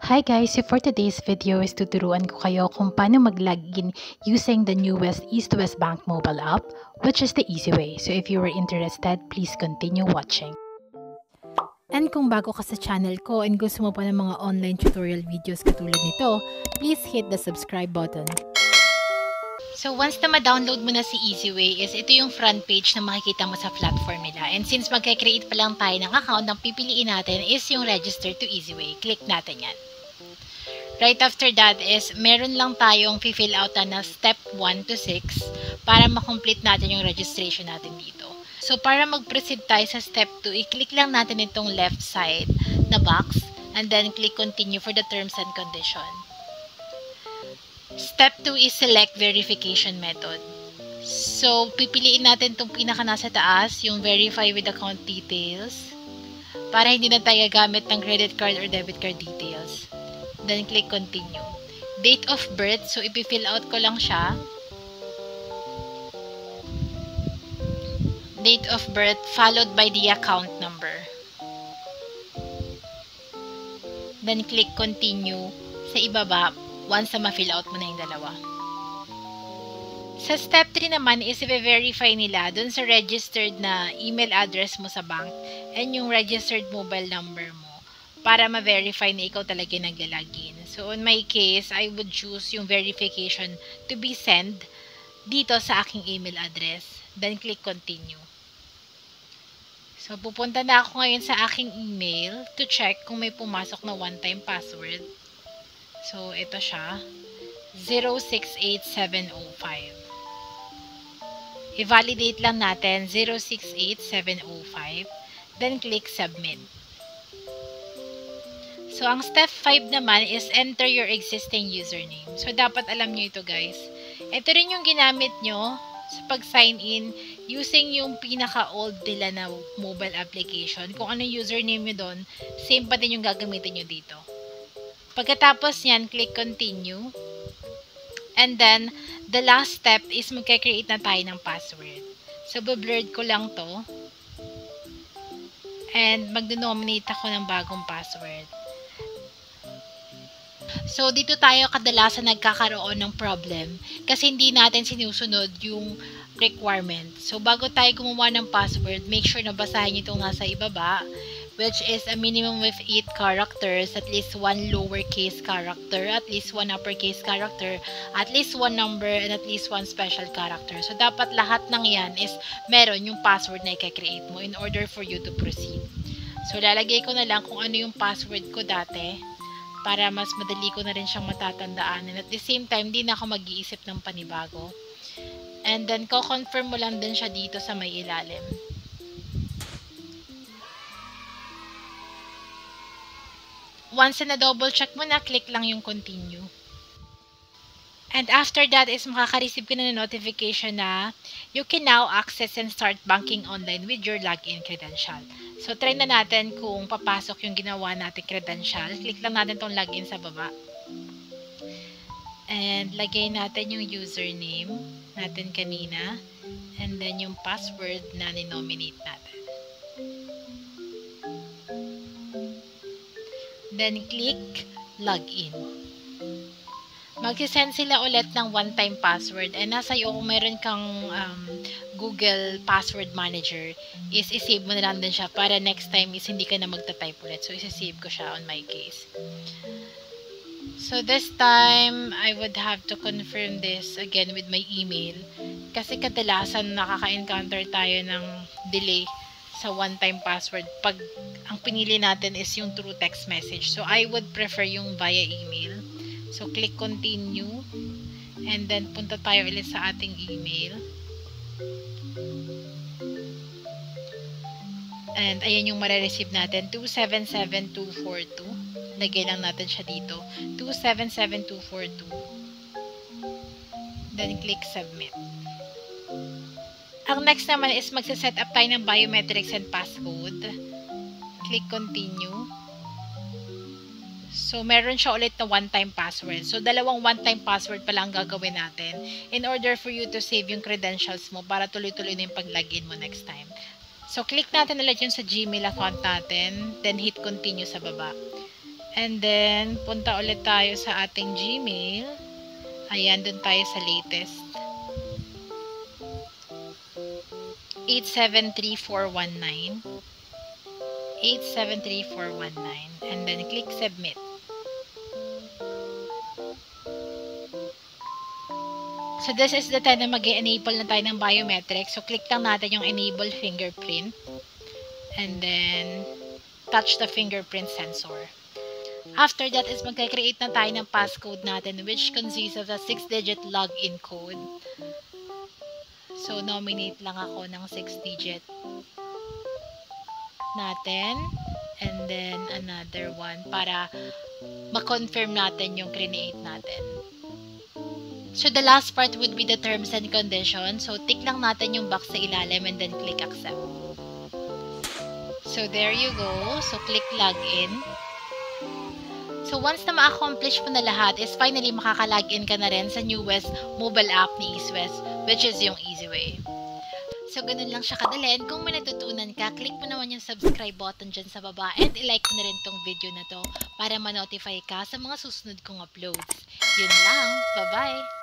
Hi guys! So for today's video is tuturuan ko kayo kung paano mag-login using the newest East-West Bank mobile app, which is the easy way. So if you are interested, please continue watching. And kung bago ka sa channel ko and gusto mo pa ng mga online tutorial videos katulad nito, please hit the subscribe button. So once na ma-download mo na si EasyWay is ito yung front page na makikita mo sa platform nila. And since magka-create pa lang tayo ng account, ang pipiliin natin is yung register to EasyWay. Click natin yan. Right after that is meron lang tayong fill out na step 1 to 6 para ma-complete natin yung registration natin dito. So para mag-proceed tayo sa step 2, i-click lang natin itong left side na box and then click continue for the terms and condition. Step 2 is select verification method. So, pipiliin natin itong pinaka nasa taas, yung verify with account details, para hindi na tayo gagamit ng credit card or debit card details. Then, click continue. Date of birth, so ipi-fill out ko lang siya. Date of birth followed by the account number. Then, click continue sa ibaba once na ma-fill out mo na yung dalawa. Sa step 3 naman is i-verify nila dun sa registered na email address mo sa bank and yung registered mobile number mo para ma-verify na ikaw talaga naglalagin. So, in my case, I would choose yung verification to be sent dito sa aking email address. Then, click continue. So, pupunta na ako ngayon sa aking email to check kung may pumasok na one-time password. So, ito siya. 068705. I-validate lang natin 068705. Then, click submit. So, ang step 5 naman is enter your existing username. So, dapat alam nyo ito guys. Ito rin yung ginamit nyo sa pag-sign in using yung pinaka-old nila na mobile application. Kung ano yung username nyo doon, same pa din yung gagamitin nyo dito. Pagkatapos yan, click continue. And then, the last step is magka-create na tayo ng password. So, blurred ko lang to. And mag-denominate ako ng bagong password. So, dito tayo kadalasan nagkakaroon ng problem kasi hindi natin sinusunod yung requirement. So, bago tayo gumawa ng password, make sure na basahin nyo itong nasa ibaba, which is a minimum of 8 characters, at least 1 lowercase character, at least 1 uppercase character, at least 1 number, and at least 1 special character. So, dapat lahat ng yan is meron yung password na i-create mo in order for you to proceed. So, lalagay ko na lang kung ano yung password ko dati para mas madali ko na rin siyang matatandaan. And at the same time, di na ako mag-iisip ng panibago. And then, ko-confirm mo lang din siya dito sa may ilalim. Once na double check mo na, click lang yung continue. And after that is makaka-receive ka na ng notification na you can now access and start banking online with your login credential. So, try na natin kung papasok yung ginawa natin credential. Click lang natin tong login sa baba. And lagay natin yung username natin kanina. And then yung password na ni-nominate natin. Then, click login. Mag-send sila ulit ng one-time password. And nasa iyo, kung meron kang Google Password Manager, is isave mo na lang din siya para next time is hindi ka na magta-type ulit. So, isasave ko siya on my case. So, this time, I would have to confirm this again with my email. Kasi kadalasan nakaka-encounter tayo ng delay sa one-time password pag ang pinili natin is yung through text message. So, I would prefer yung via email. So, click continue. And then, punta tayo ulit sa ating email. And, ayan yung marireceive natin. 277242. Lagay lang natin siya dito. 277242. Then, click submit. Ang next naman is magsa-set up tayo ng biometrics and passcode. Click continue. So, meron siya ulit na one-time password. So, dalawang one-time password pala ang gagawin natin in order for you to save yung credentials mo para tuloy-tuloy na yung pag-login mo next time. So, click natin ulit yun sa Gmail account natin. Then, hit continue sa baba. And then, punta ulit tayo sa ating Gmail. Ayan, dun tayo sa latest. 873419. 873419. And then, click submit. So, this is the time na mag-enable na tayo ng biometrics. So, click lang natin yung enable fingerprint. And then, touch the fingerprint sensor. After that is magka-create na tayo ng passcode natin, which consists of a 6-digit login code. So, nominate lang ako ng 6-digit natin. And then, another one para ma-confirm natin yung create natin. So, the last part would be the terms and conditions. So, tick lang natin yung box sa ilalim and then click accept. So, there you go. So, click login. So, once na ma-accomplish mo na lahat, is finally makaka-login ka na rin sa newest mobile app ni EaseWest, which is yung EasyWay. So, ganun lang siya kadali. And kung may natutunan ka, click mo naman yung subscribe button dyan sa baba and i-like mo na rin tong video na to para ma-notify ka sa mga susunod kong uploads. Yun lang. Bye-bye!